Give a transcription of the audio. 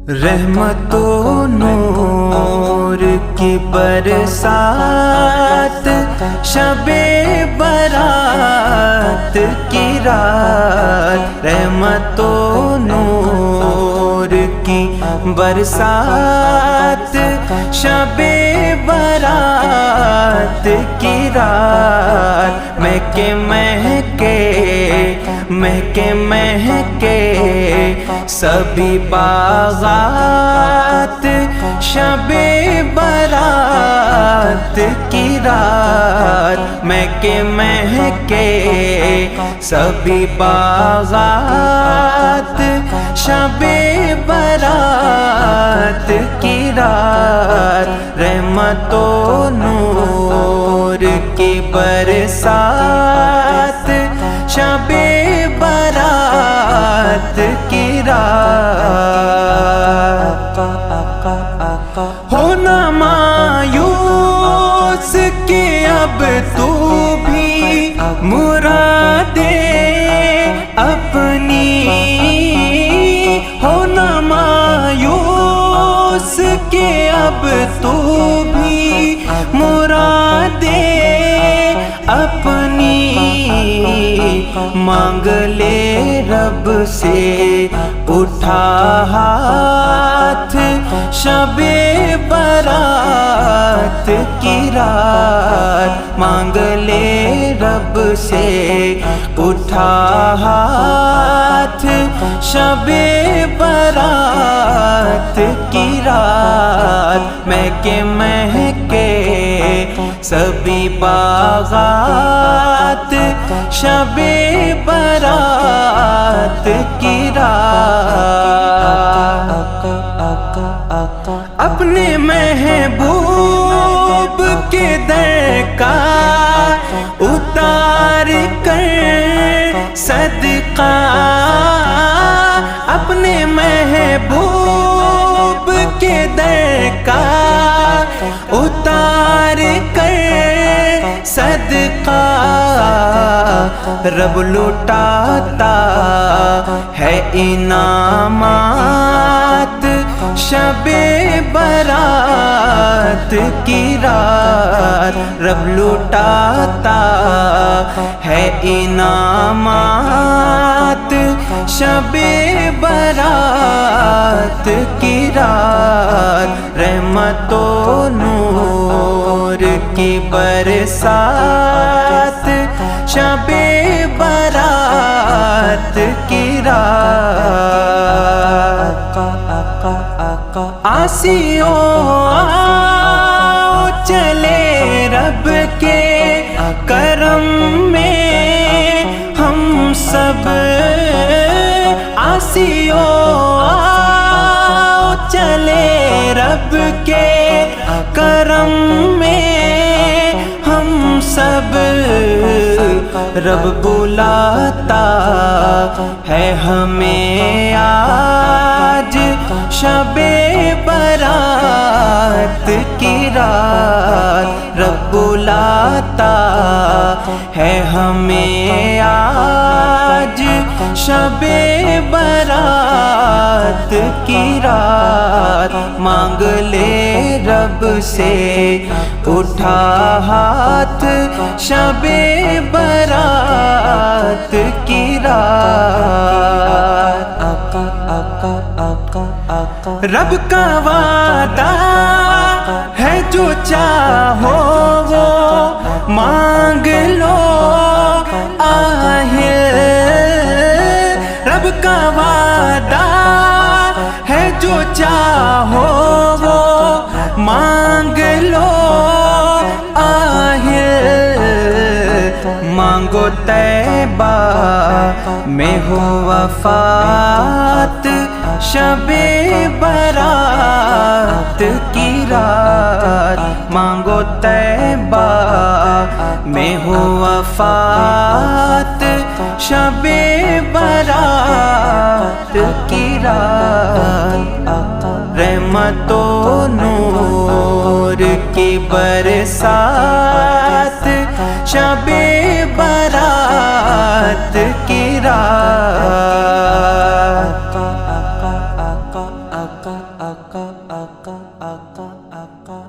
رحمت و نور کی برسات، شب برات کی رات، رحمت و نور کی برسات، شب برات کی رات، مہکے مہکے مہکے مہکے سبھی باغات، شب برات کی رات، مہکے مہکے سبھی باغات، شب برات کی رات، رحمت و نور کی برسات، شب برات کی رات۔ ہونا مایوس کہ اب تو بھی مرادیں اپنی، ہونا مایوس کہ اب تو بھی مرادیں اپنی، مانگ لے رب سے اٹھا ہاتھ، شب برات کی رات، مانگ لے رب سے اٹھا ہاتھ، شب برات کی رات، مہکے مہکے سبھی باغات، شب برات کی رات۔ اپنے محبوب کے در کا اتار کر صدقہ، اپنے محبوب کے در کا اتار کر صدقہ، رب لٹاتا ہے انعامات، شب برات کی رات، رب لٹاتا ہے انعامات، شب برات کی رات، رحمت و نور کی برسات، شب برات کی رات۔ آسیوں چلے رب کے کرم میں ہم سب، آسیوں چلے رب کے کرم میں ہم سب، رب بلاتا ہے ہمیں آج، شب برات کی رات، رب بلاتا ہے ہمیں آج، شب برات کی رات، مانگ لے رب سے اٹھا ہاتھ، شب برات کی رات۔ رب کا وعدہ ہے جو چاہو وہ مانگ لو آہل، رب کا وعدہ ہے جو چاہو وہ مانگ لو آہل، مانگو طیبہ میں ہو وفات، شب برات کی رات، مانگو طیبہ میں ہو وفات، شب برات کی رات، رحمت و نور کی برسات، شب برات کی رات۔ آقا آقا آقا